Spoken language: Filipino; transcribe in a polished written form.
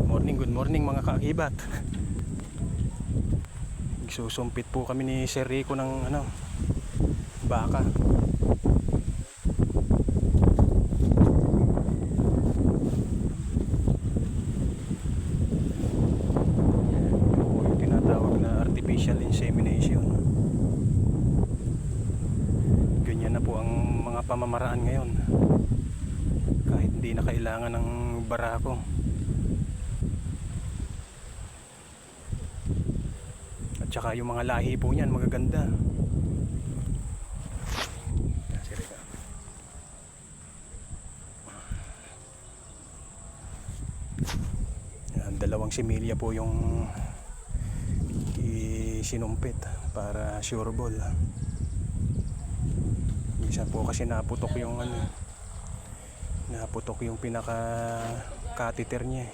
Good morning mga kaakibat. Susumpit po kami ni Sir Rico ng baka. Po yung tinatawag na artificial insemination. Ganyan na po ang mga pamamaraan ngayon. Kahit hindi na kailangan ng barako. At saka yung mga lahi po niyan magaganda. Yan, dalawang similya po yung isinumpit para sure ball. Isa po kasi naputok yung naputok yung pinaka catheter niya.